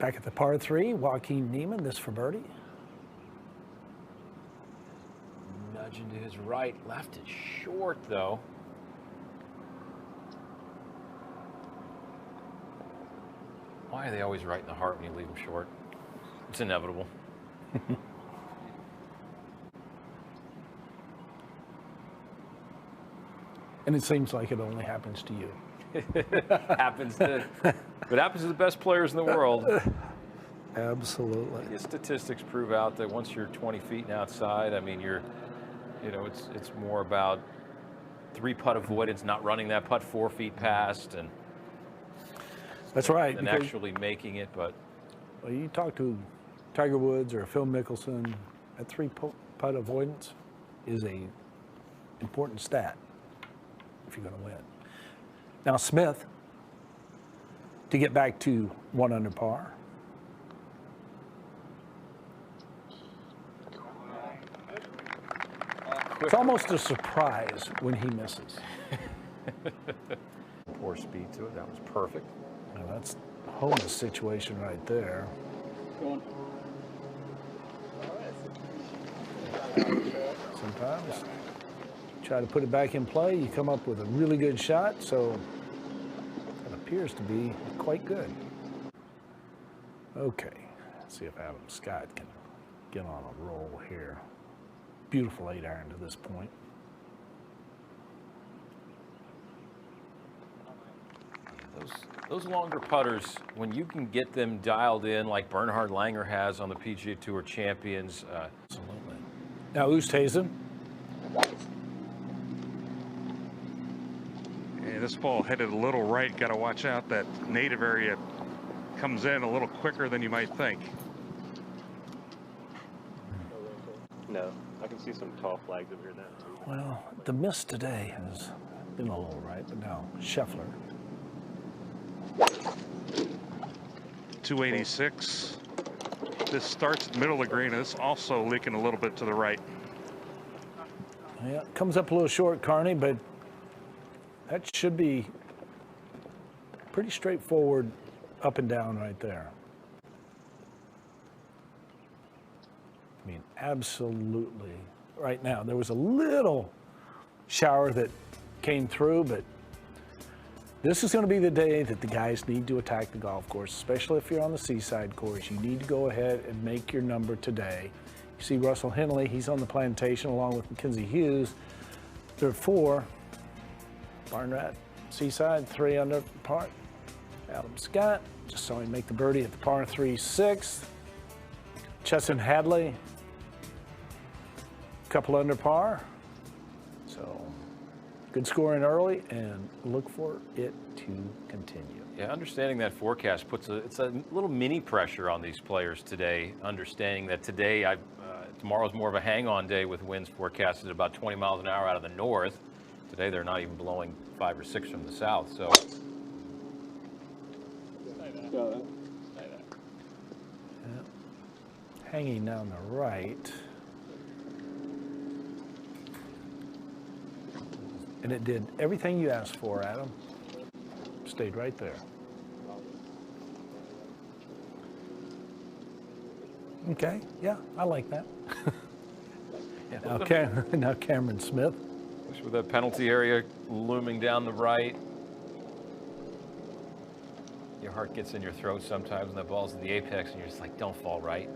Back at the par 3, Joaquin Niemann, this for birdie. Nudging to his right, left is short though. Why are they always right in the heart when you leave them short? It's inevitable. And it seems like it only happens to you. It happens to the best players in the world. Absolutely. The statistics prove out that once you're 20 feet and outside, I mean, it's more about 3-putt avoidance, not running that putt 4 feet past, and that's right. And actually making it. But well, you talk to Tiger Woods or Phil Mickelson, that 3-putt avoidance is a important stat if you're going to win. Now Smith, to get back to 1 under par. It's almost a surprise when he misses. Poor speed to it. That was perfect. Now that's Homa's situation right there. Sometimes try to put it back in play, you come up with a really good shot, so it appears to be quite good. Okay, let's see if Adam Scott can get on a roll here. Beautiful 8-iron to this point. Those longer putters, when you can get them dialed in like Bernhard Langer has on the PGA Tour Champions. Absolutely. Now Oosthuizen. Yeah, this ball headed a little right. Got to watch out. That native area comes in a little quicker than you might think. No, I can see some tall flags over here now too. Well, the miss today has been a little right, but now Scheffler. 286. This starts middle of the green. It's also leaking a little bit to the right. Yeah, comes up a little short, Carney, but that should be pretty straightforward up and down right there. I mean, absolutely. Right now, there was a little shower that came through, but this is going to be the day that the guys need to attack the golf course, especially if you're on the seaside course. You need to go ahead and make your number today. You see Russell Henley, he's on the plantation along with Mackenzie Hughes. They're 4. Barnrat, Seaside, 3 under par. Adam Scott, just saw him make the birdie at the par 3 6th. Chesson Hadley, couple under par. So good scoring early, and look for it to continue. Yeah, understanding that forecast puts it's a little mini pressure on these players today. Understanding that today, tomorrow's more of a hang-on day with winds forecasted about 20 miles an hour out of the north. Today they're not even blowing 5 or 6 from the south. So. Yeah. Hanging down the right. And it did everything you asked for, Adam. Stayed right there. Okay, yeah, I like that. Yeah, now Cameron Smith. With that penalty area looming down the right. Your heart gets in your throat sometimes when that ball's at the apex and you're just like, don't fall right.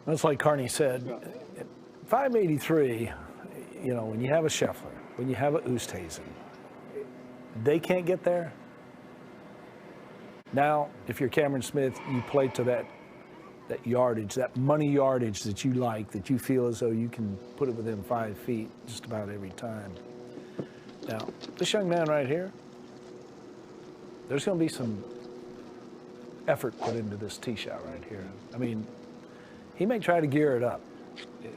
That's like Carney said, 583, you know, when you have a Scheffler, when you have a Oosthuizen, they can't get there. Now, if you're Cameron Smith, you play to that yardage, that money yardage that you like, that you feel as though you can put it within 5 feet just about every time. Now, this young man right here, there's going to be some effort put into this tee shot right here. I mean, he may try to gear it up.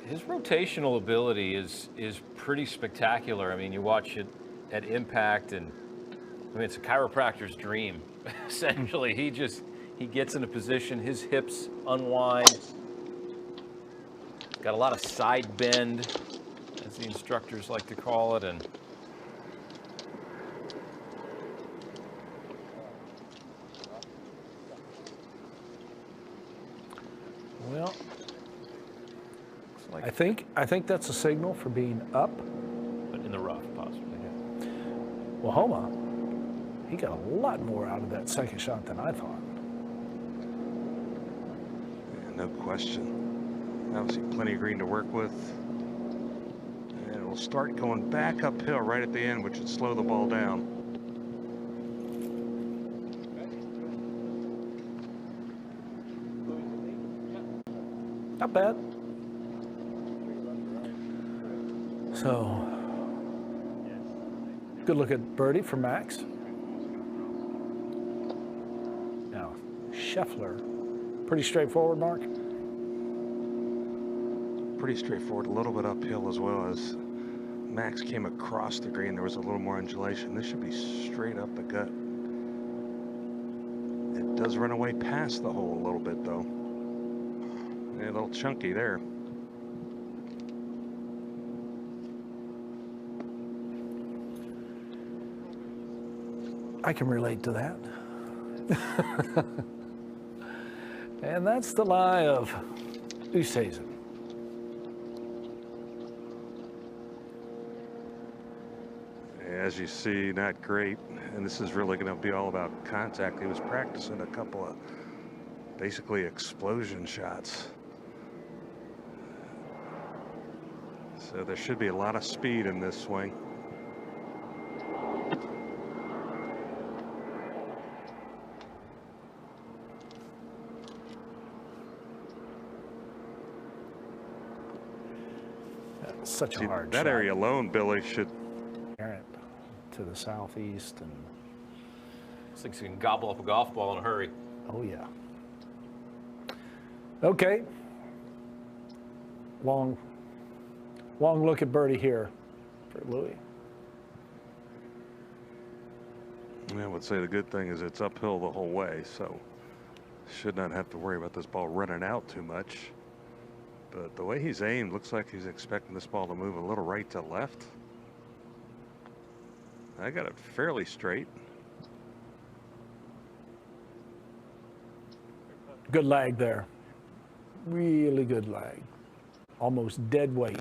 His rotational ability is pretty spectacular. I mean, you watch it at impact, and I mean, it's a chiropractor's dream. Essentially, he he gets in a position, his hips unwind. Got a lot of side bend, as the instructors like to call it, and Well, I think that's a signal for being up. but in the rough, possibly. Yeah. Well, Homa, he got a lot more out of that second shot than I thought. Yeah, no question. Obviously, plenty of green to work with. And it'll start going back uphill right at the end, which would slow the ball down. Not bad. So, good look at birdie for Max. Now, Scheffler, pretty straightforward, Mark? Pretty straightforward, a little bit uphill as well. As Max came across the green, there was a little more undulation. This should be straight up the gut. It does run away past the hole a little bit, though. Yeah, a little chunky there. I can relate to that. And that's the lie of Oosthuizen. As you see, not great. And this is really going to be all about contact. He was practicing a couple of basically explosion shots. So there should be a lot of speed in this swing. That's such a See, hard that shot. area alone, Billy, should. To the southeast, and This thing can gobble up a golf ball in a hurry. oh yeah. Okay. Long look at birdie here for Louis. I would say the good thing is it's uphill the whole way, so should not have to worry about this ball running out too much. But the way he's aimed, looks like he's expecting this ball to move a little right to left. I got it fairly straight. Good lag there. Really good lag. Almost dead weight.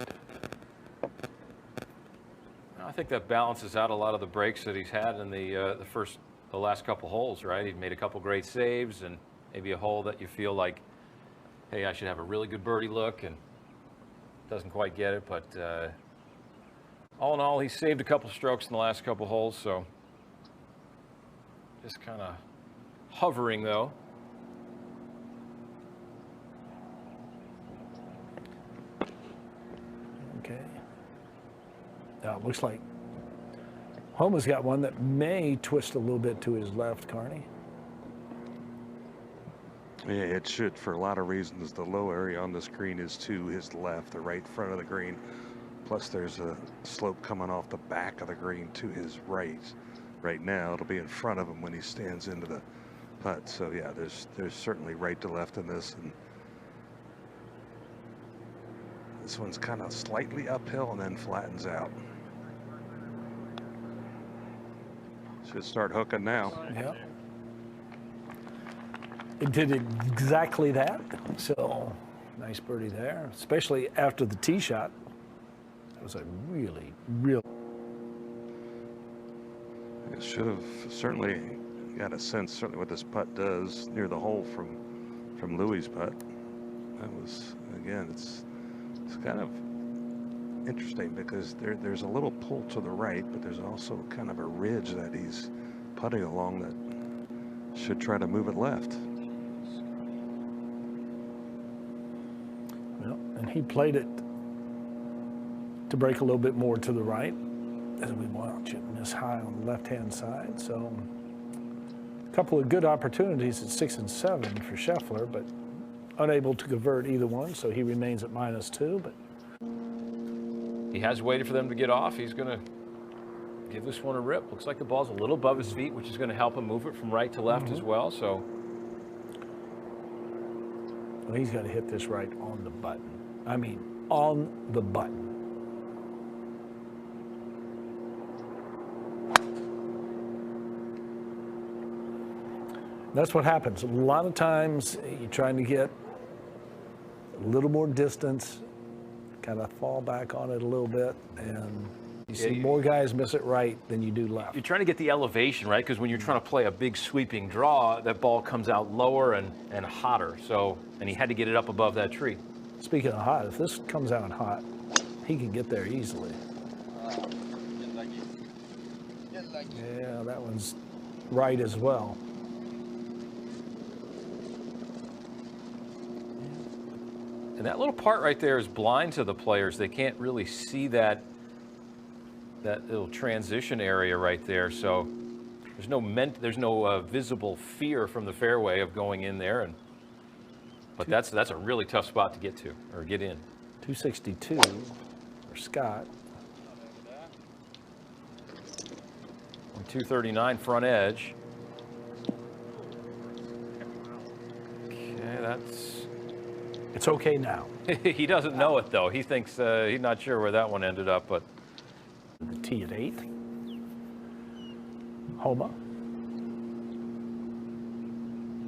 I think that balances out a lot of the breaks that he's had in the last couple holes, right? He's made a couple great saves, and maybe a hole that you feel like, hey, I should have a really good birdie look, and doesn't quite get it. But all in all, he saved a couple strokes in the last couple holes, so just kind of hovering though. Okay. Now it looks like Homa's got one that may twist a little bit to his left, Carney. Yeah, it should for a lot of reasons. The low area on the screen is to his left, the right front of the green. Plus there's a slope coming off the back of the green to his right. Right now it'll be in front of him when he stands into the putt. So yeah, there's certainly right to left in this, and this one's kind of slightly uphill and then flattens out. Should start hooking now. Yep. It did exactly that. So nice birdie there, especially after the tee shot. It was a really, real. It should have certainly got a sense, certainly what this putt does near the hole from Louis' putt. That was, again, it's kind of interesting because there's a little pull to the right, but there's also kind of a ridge that he's putting along that should try to move it left. Well, and he played it to break a little bit more to the right as we watch it miss high on the left-hand side. So a couple of good opportunities at 6 and 7 for Scheffler, but unable to convert either one, so he remains at -2. But He has waited for them to get off. He's going to give this one a rip. Looks like the ball's a little above his feet, which is going to help him move it from right to left as well. So Well, he's got to hit this right on the button. I mean, on the button. That's what happens. A lot of times you're trying to get a little more distance, kind of fall back on it a little bit, and you see more guys miss it right than you do left. You're trying to get the elevation, right? Because when you're trying to play a big sweeping draw, that ball comes out lower and hotter. So, and he had to get it up above that tree. Speaking of hot, if this comes out hot, he can get there easily. Yeah, that one's right as well. And that little part right there is blind to the players. They can't really see that little transition area right there. So there's no visible fear from the fairway of going in there. But that's a really tough spot to get to or get in. 262 for Scott. On 239 front edge. Okay, it's okay now. He doesn't know it though. He thinks he's not sure where that one ended up, but the tee at 8. Homa.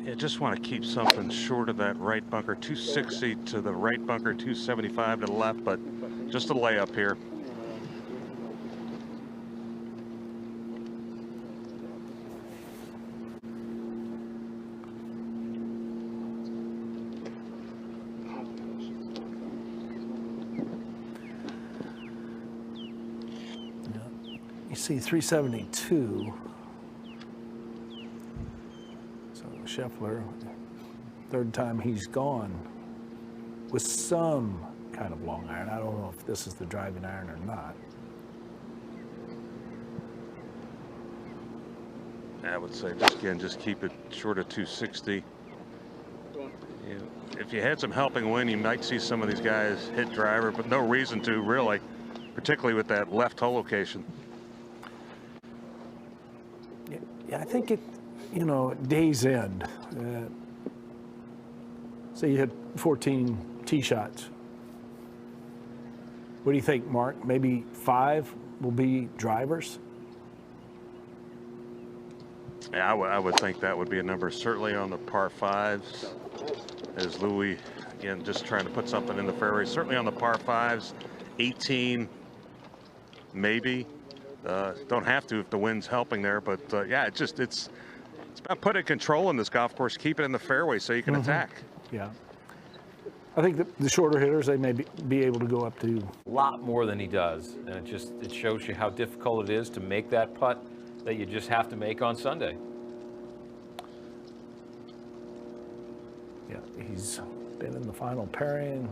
Yeah, just want to keep something short of that right bunker. 260 to the right bunker, 275 to the left, but just a layup here. You see 372. So Scheffler, third time he's gone with some kind of long iron. I don't know if this is the driving iron or not. I would say just keep it short of 260. If you had some helping wind, you might see some of these guys hit driver, but no reason to really, particularly with that left hole location. Yeah, I think day's end. Say you had 14 tee shots. What do you think, Mark? Maybe 5 will be drivers? Yeah, I would think that would be a number, certainly on the par 5s, as Louis, again, just trying to put something in the fairway. Certainly on the par 5s, 18, maybe. Don't have to if the wind's helping there, but yeah, it's about putting control in this golf course, keep it in the fairway so you can attack. Yeah. I think the shorter hitters, they may be able to go up to a lot more than he does, and it shows you how difficult it is to make that putt that you just have to make on Sunday. Yeah, he's been in the final pairing.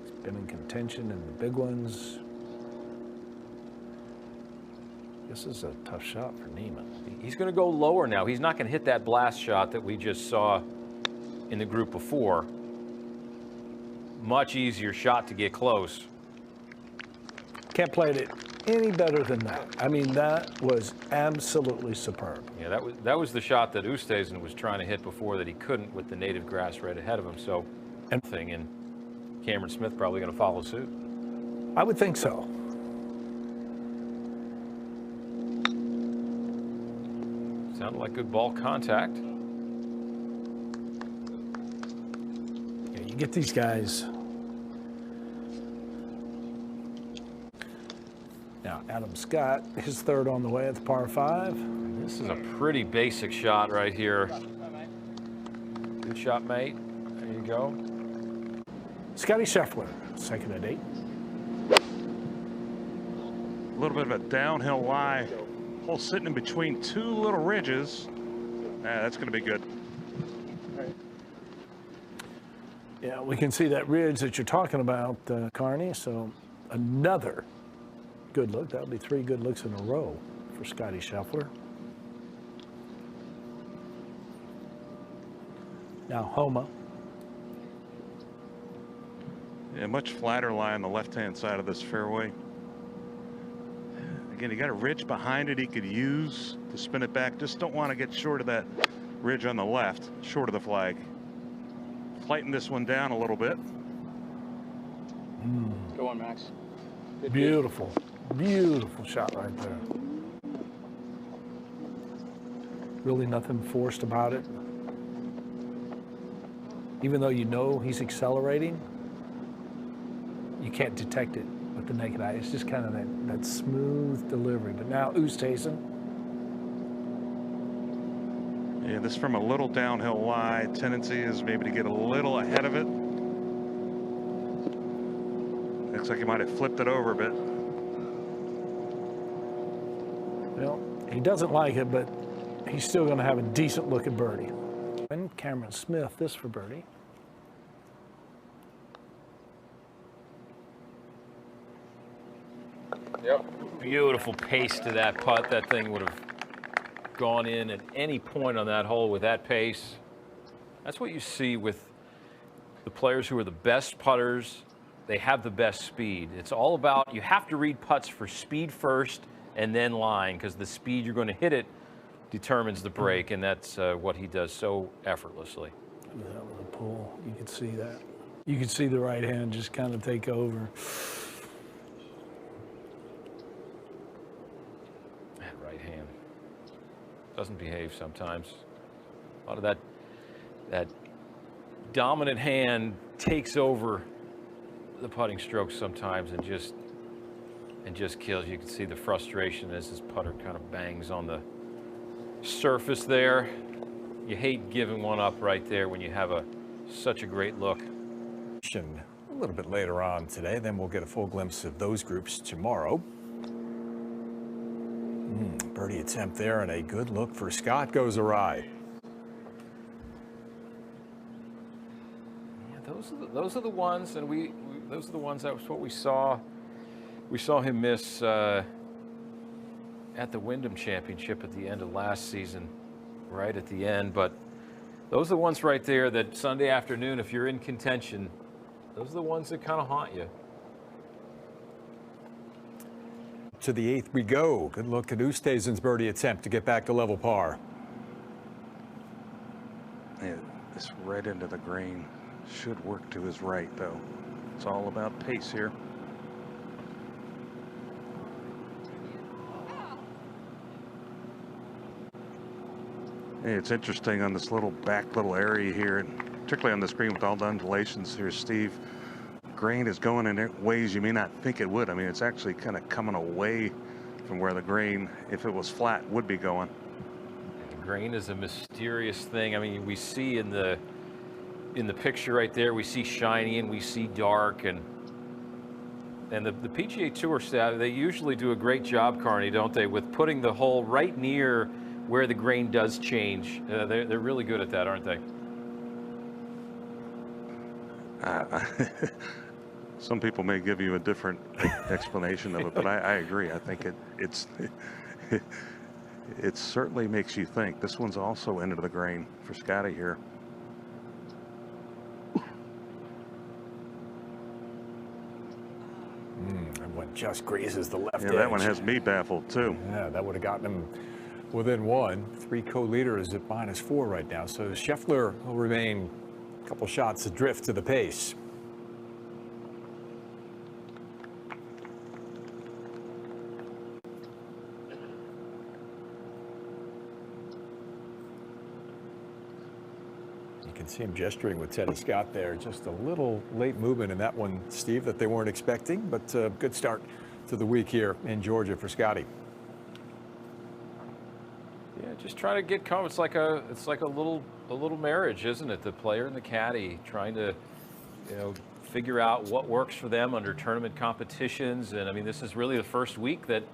He's been in contention in the big ones. This is a tough shot for Neiman. He's going to go lower now. He's not going to hit that blast shot that we just saw in the group before. Much easier shot to get close. Can't play it any better than that. I mean, that was absolutely superb. Yeah, that was the shot that Oosthuizen was trying to hit before that he couldn't with the native grass right ahead of him. So, and Cameron Smith probably going to follow suit. I would think so. Sounded like good ball contact. Yeah, you get these guys. Now, Adam Scott, his third on the way at the par 5. This is a pretty basic shot right here. Good shot, mate. There you go. Scotty Scheffler, second at 8. A little bit of a downhill lie. Hole sitting in between 2 little ridges. That's going to be good. Yeah, we can see that ridge that you're talking about, Carney. So another good look. That'll be 3 good looks in a row for Scotty Scheffler. Now Homa. Yeah, much flatter lie on the left-hand side of this fairway. Again, he got a ridge behind it he could use to spin it back. Just don't want to get short of that ridge on the left, short of the flag. flighting this one down a little bit. Go on, Max. Good, Beautiful, beautiful shot right there. Really nothing forced about it. Even though you know he's accelerating, you can't detect it with the naked eye. It's just kind of that smooth delivery. But now Oosthuizen. Yeah, this from a little downhill lie. Tendency is maybe to get a little ahead of it. Looks like he might have flipped it over a bit. Well, he doesn't like it, but he's still going to have a decent look at birdie. And Cameron Smith, this for birdie. Yep. Beautiful pace to that putt. That thing would have gone in at any point on that hole with that pace. That's what you see with the players who are the best putters. They have the best speed. It's all about, you have to read putts for speed first and then line, because the speed you're going to hit it determines the break, and that's what he does so effortlessly. That was a pull. You could see that. You could see the right hand just kind of take over. That right hand doesn't behave sometimes. A lot of that dominant hand takes over the putting stroke sometimes and just kills. You can see the frustration as his putter kind of bangs on the surface there. You hate giving one up right there when you have such a great look. A little bit later on today, then we'll get a full glimpse of those groups tomorrow. Birdie attempt there, and a good look for Scott goes awry. Yeah, those are the ones, and those are the ones. That was what we saw. We saw him miss at the Wyndham Championship at the end of last season, right at the end. But those are the ones right there that Sunday afternoon, if you're in contention, those are the ones that kind of haunt you. To the 8th we go. Good look at Oosthuizen's birdie attempt to get back to level par. Yeah, this right into the green. Should work to his right, though. It's all about pace here. Hey, it's interesting on this little area here, and particularly on the screen with all the undulations here, Steve. Grain is going in ways you may not think it would. I mean, it's actually kind of coming away from where the grain, if it was flat, would be going. Grain is a mysterious thing. I mean, we see in the picture right there, we see shiny and we see dark, and the PGA Tour staff, they usually do a great job, Carney, don't they, with putting the hole right near where the grain does change. They're really good at that, aren't they? Some people may give you a different explanation of it, but I agree. I think it certainly makes you think. This one's also into the grain for Scotty here. That one just grazes the left edge. That one has me baffled too. Yeah, that would have gotten him within one. 3 co-leaders at -4 right now. So Scheffler will remain a couple shots adrift to the pace. You can see him gesturing with Teddy Scott there. Just a little late movement in that one, Steve, that they weren't expecting, but good start to the week here in Georgia for Scotty. Yeah, just trying to get calm. It's like a little marriage, isn't it? The player and the caddy trying to, figure out what works for them under tournament competitions. And I mean, this is really the first week that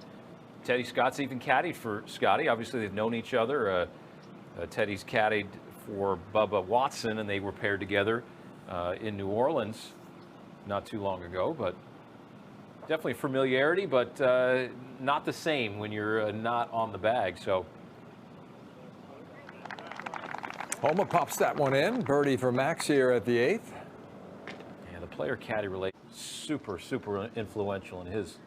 Teddy Scott's even caddied for Scotty. Obviously, they've known each other. Teddy's caddied for Bubba Watson, and they were paired together in New Orleans not too long ago. But definitely familiarity, but not the same when you're not on the bag. So. Homa pops that one in. Birdie for Max here at the 8th. Yeah, the player-caddy relationship super influential in his.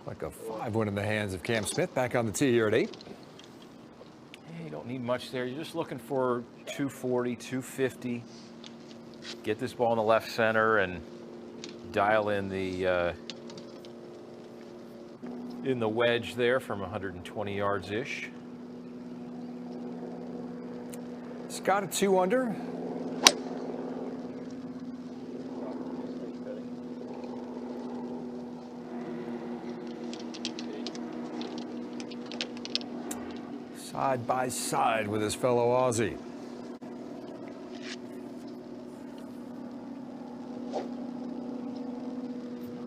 Like a 5 win in the hands of Cam Smith back on the tee here at 8. You don't need much there. You're just looking for 240, 250. Get this ball in the left center and dial in the wedge there from 120 yards-ish. Scott at 2 under. Side by side with his fellow Aussie.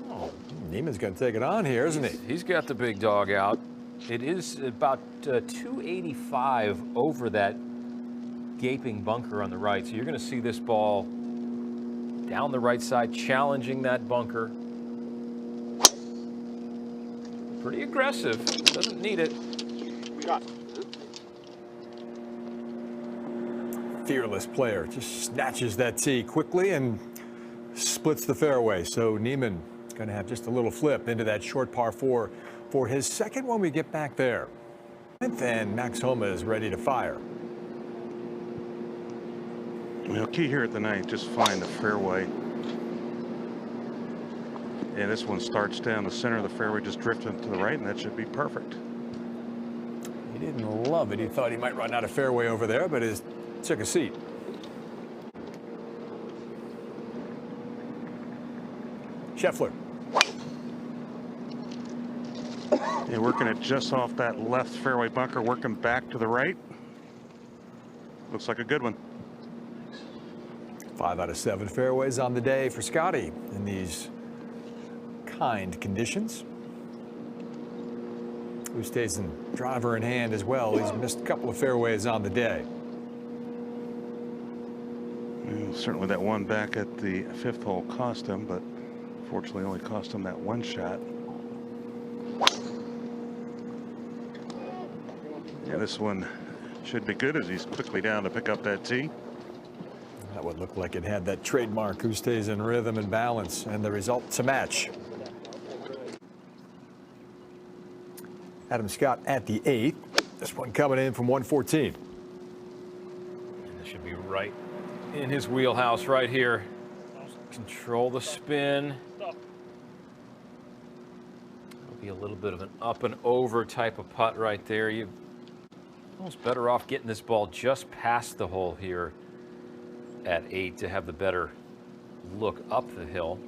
Oh, Neiman's going to take it on here, isn't he? He's got the big dog out. It is about 285 over that gaping bunker on the right. So you're going to see this ball down the right side, challenging that bunker. Pretty aggressive. Doesn't need it. Fearless player, just snatches that tee quickly and splits the fairway. So Neiman is going to have just a little flip into that short par 4 for his second when we get back there. And then MaxHoma is ready to fire. Well, key here at the 9th, just find the fairway. And this one starts down the center of the fairway, just drifting to the right, and that should be perfect. He didn't love it. He thought he might run out of fairway over there, but took a seat. Scheffler. Yeah, working it just off that left fairway bunker, working back to the right. Looks like a good one. 5 out of 7 fairways on the day for Scotty in these kind conditions. Oosthuizen driver in hand as well. He's missed a couple of fairways on the day. Well, certainly that one back at the 5th hole cost him, but fortunately only cost him that one shot. Yeah, this one should be good as he's quickly down to pick up that tee. That would look like it had that trademark Oosthuizen rhythm and balance, and the result to match. Adam Scott at the 8th. This one coming in from 114. And this should be right in his wheelhouse right here. Control the spin. It'll be a little bit of an up and over type of putt right there. You're almost better off getting this ball just past the hole here at 8 to have the better look up the hill.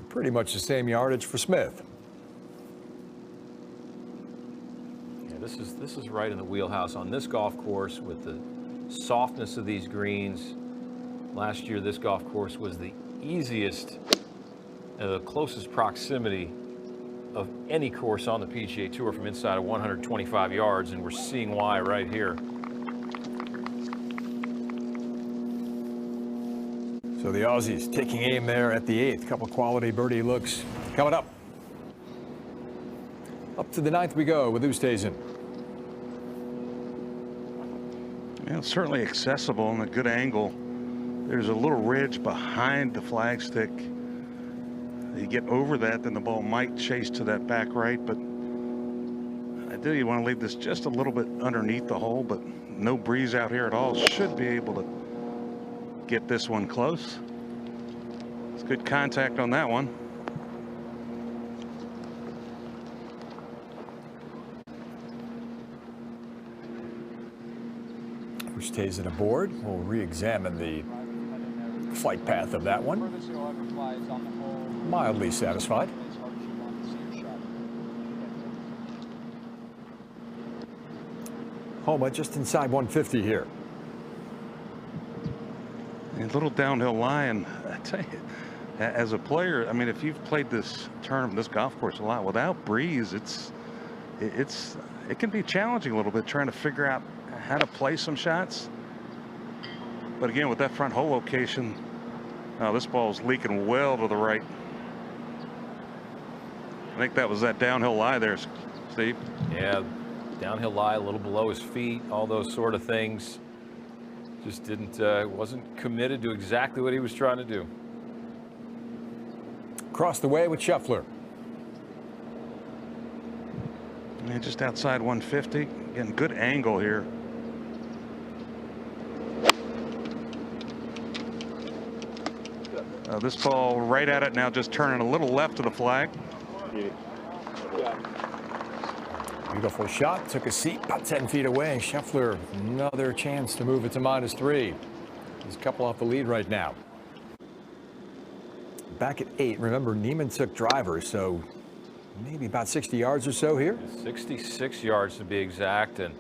Pretty much the same yardage for Smith. Yeah, this is right in the wheelhouse on this golf course with the softness of these greens. Last year, this golf course was the easiest, the closest proximity of any course on the PGA Tour from inside of 125 yards, and we're seeing why right here. So the Aussies taking aim there at the 8th. Couple quality birdie looks coming up. Up to the 9th we go with Oosthuizen. Yeah, certainly accessible and a good angle. There's a little ridge behind the flagstick. You get over that, then the ball might chase to that back right, but ideally you want to leave this just a little bit underneath the hole, but no breeze out here at all. Should be able to get this one close. It's good contact on that one. Oosthuizen aboard. We'll re-examine the flight path of that one. Mildly satisfied. Homa just inside 150 here. A little downhill lie, and I tell you, as a player, I mean, if you've played this tournament, this golf course a lot, without breeze, it can be challenging a little bit trying to figure out how to play some shots. But again, with that front hole location, this ball's leaking well to the right. I think that was that downhill lie there, Steve. Yeah, downhill lie a little below his feet, all those sort of things. Just wasn't committed to exactly what he was trying to do. Across the way with Scheffler. And just outside 150. Again, good angle here. This ball right at it now, just turning a little left of the flag. Beautiful shot, took a seat about 10 feet away. Scheffler, another chance to move it to -3. He's a couple off the lead right now. Back at 8, remember Neiman took driver, so maybe about 60 yards or so here. 66 yards to be exact, and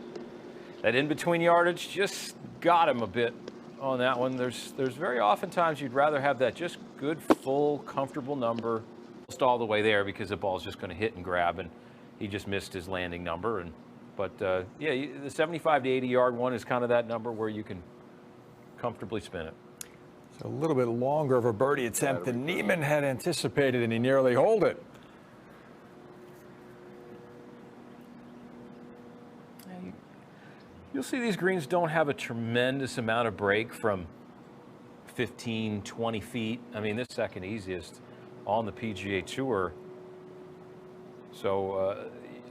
that in-between yardage just got him a bit on that one. There's very often times you'd rather have that just good, full, comfortable number just all the way there because the ball's just going to hit and grab, and he just missed his landing number. But yeah, the 75 to 80 yard one is kind of that number where you can comfortably spin it. So a little bit longer of a birdie attempt than Neiman had anticipated, and he nearly holed it. You'll see these greens don't have a tremendous amount of break from 15, 20 feet. I mean, this second easiest on the PGA Tour. So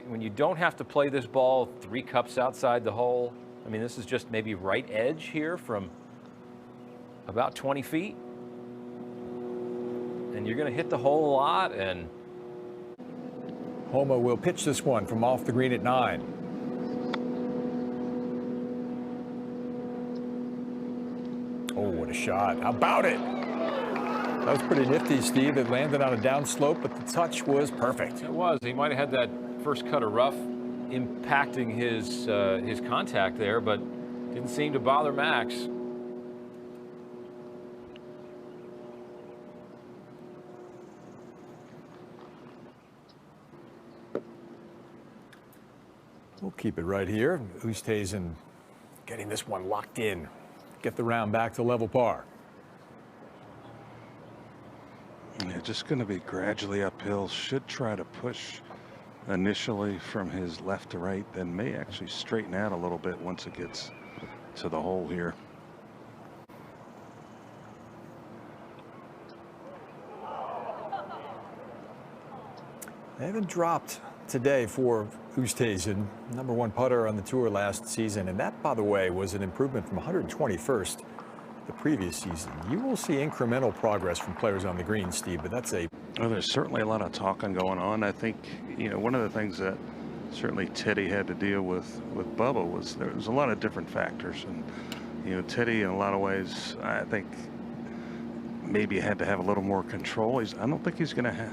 when you don't have to play this ball 3 cups outside the hole, I mean, this is just maybe right edge here from about 20 feet. And you're going to hit the hole a lot. And Homa will pitch this one from off the green at 9. Oh, what a shot. How about it? That was pretty nifty, Steve. It landed on a downslope, but the touch was perfect. It was. He might have had that first cut of rough impacting his contact there, but didn't seem to bother Max. We'll keep it right here. Oosthuizen getting this one locked in. Get the round back to level par. Yeah, just going to be gradually uphill. Should try to push initially from his left to right, then may actually straighten out a little bit once it gets to the hole here. They haven't dropped today for Oosthuizen, #1 putter on the tour last season, and that, by the way, was an improvement from 121st the previous season. You will see incremental progress from players on the green, Steve, but that's a... Well, there's certainly a lot of talking going on. I think, you know, one of the things that certainly Teddy had to deal with Bubba was there was a lot of different factors, and you know, Teddy in a lot of ways I think maybe had to have a little more control. I don't think he's going to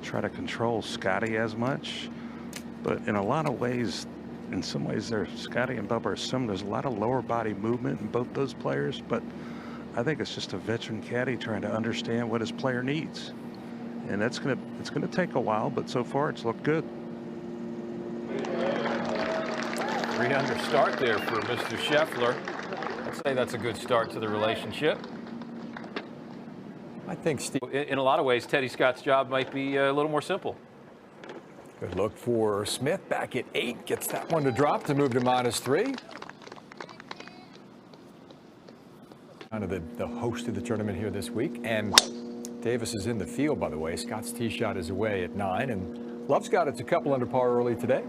try to control Scotty as much, but in a lot of ways, in some ways, Scotty and Bubba are similar. There's a lot of lower body movement in both those players, but I think it's just a veteran caddy trying to understand what his player needs, and it's gonna take a while, but so far it's looked good. 3-under start there for Mr. Scheffler. I'd say that's a good start to the relationship. I think, Steve, In a lot of ways, Teddy Scott's job might be a little more simple. good look for Smith back at 8. Gets that one to drop to move to -3. Kind of the host of the tournament here this week. And Davis is in the field, by the way. Scott's tee shot is away at 9. And Love's got it a couple under par early today.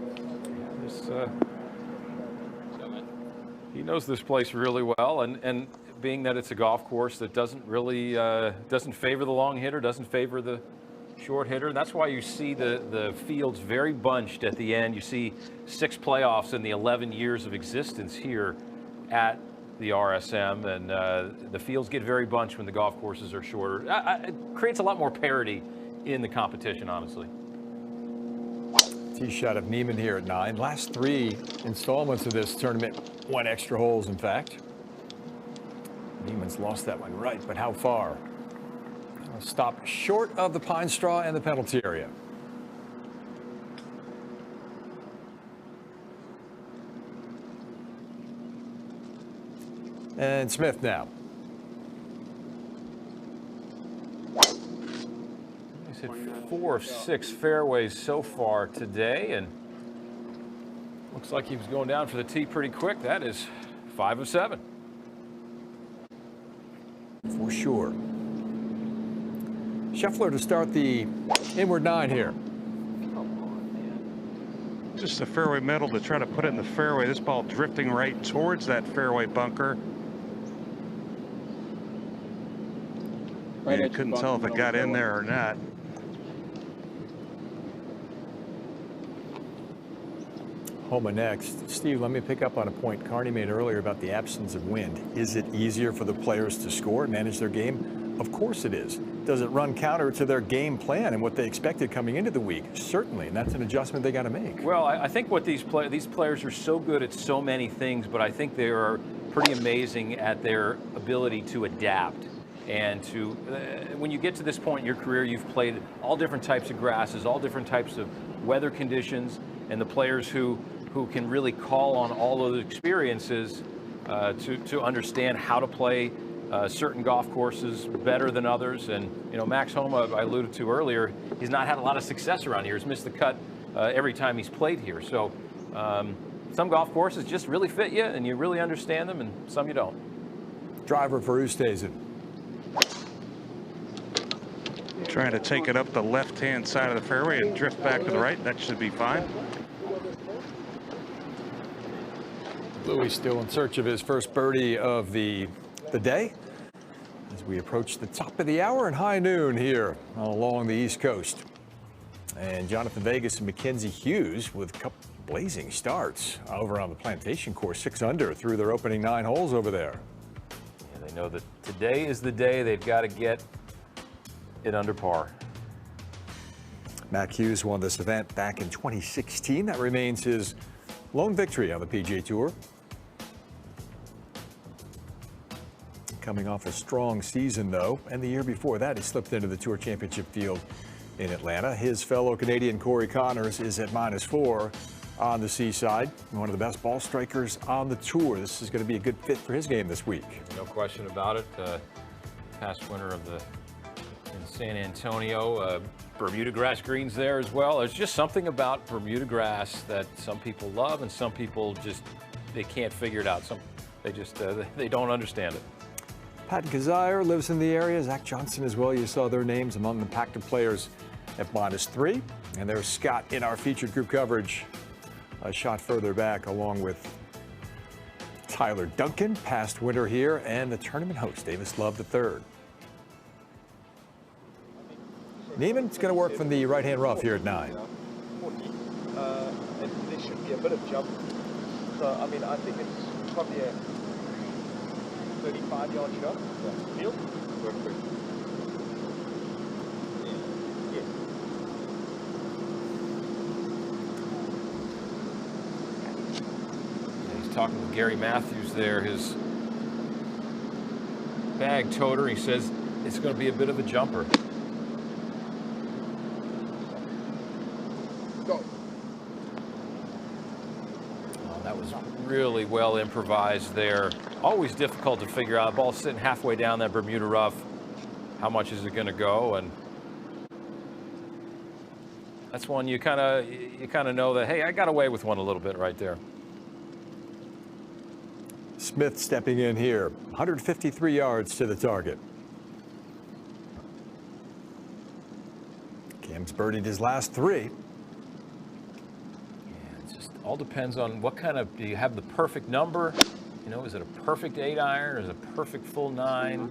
He knows this place really well, and being that it's a golf course that doesn't really doesn't favor the long hitter, doesn't favor the short hitter, and that's why you see the fields very bunched at the end. You see 6 playoffs in the 11 years of existence here at the RSM, and the fields get very bunched when the golf courses are shorter. It creates a lot more parity in the competition, honestly. Tee shot of Neiman here at 9. Last 3 installments of this tournament, 1 extra holes, in fact. Neiman's lost that one right, but how far? Stop short of the pine straw and the penalty area. And Smith now. He's hit 4 of 6 fairways so far today, and looks like he was going down for the tee pretty quick. That is 5 of 7. For sure. Scheffler to start the inward 9 here. just a fairway middle to try to put it in the fairway. This ball drifting right towards that fairway bunker. Right You edge couldn't bunker, tell if it middle got in fairway. there or not. Homa next. Steve, let me pick up on a point Carney made earlier about the absence of wind. Is it easier for the players to score and manage their game? Of course it is. Does it run counter to their game plan and what they expected coming into the week? Certainly, and that's an adjustment they got to make. Well, I think what these players are so good at so many things, but I think they are pretty amazing at their ability to adapt. And to when you get to this point in your career, you've played all different types of grasses, all different types of weather conditions, and the players who can really call on all those experiences to understand how to play certain golf courses better than others. And, you know, Max Homa, I alluded to earlier, he's not had a lot of success around here. He's missed the cut every time he's played here. So some golf courses just really fit you and you really understand them, and some you don't. Driver for Oosthuizen. Trying to take it up the left-hand side of the fairway and drift back to the right. That should be fine. Louis still in search of his first birdie of the day as we approach the top of the hour and high noon here along the East Coast. And Jonathan Vegas and Mackenzie Hughes with a couple blazing starts over on the Plantation course, 6 under through their opening 9 holes over there. Yeah, they know that today is the day they've got to get it under par. Mac Hughes won this event back in 2016. That remains his lone victory on the PGA Tour. Coming off a strong season, though, and the year before that, he slipped into the Tour Championship field in Atlanta. His fellow Canadian Corey Connors is at -4 on the seaside. One of the best ball strikers on the tour. This is going to be a good fit for his game this week. No question about it. Past winner of the in San Antonio. Bermuda grass greens there as well. There's just something about Bermuda grass that some people love and some people just, they can't figure it out. They don't understand it. Pat Kazire lives in the area. Zach Johnson as well. You saw their names among the packed of players at -3. And there's Scott in our featured group coverage. A shot further back along with Tyler Duncan, past winner here, and the tournament host, Davis Love III. Neiman, it's going to work from the right-hand rough here at 9. And there should be a bit of jump. So, I mean, I think it's probably a 35-yard shot. Field? Perfect. Yes. He's talking with Gary Matthews there, his bag toter. He says it's going to be a bit of a jumper. Really well improvised there. Always difficult to figure out. The ball's sitting halfway down that Bermuda rough. How much is it going to go? And that's one you kind of know that, hey, I got away with one a little bit right there. Smith stepping in here, 153 yards to the target. Cam's birdied his last 3. All depends on what kind of, do you have the perfect number? You know, is it a perfect 8-iron or is it a perfect full 9?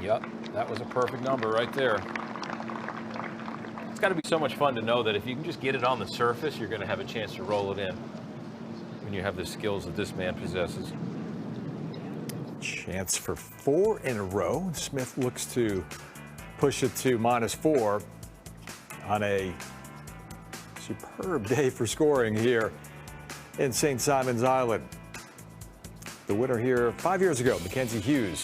Yep, that was a perfect number right there. It's got to be so much fun to know that if you can just get it on the surface, you're going to have a chance to roll it in when you have the skills that this man possesses. Chance for 4 in a row. Smith looks to push it to -4 on a superb day for scoring here in St. Simons Island. The winner here 5 years ago, Mackenzie Hughes.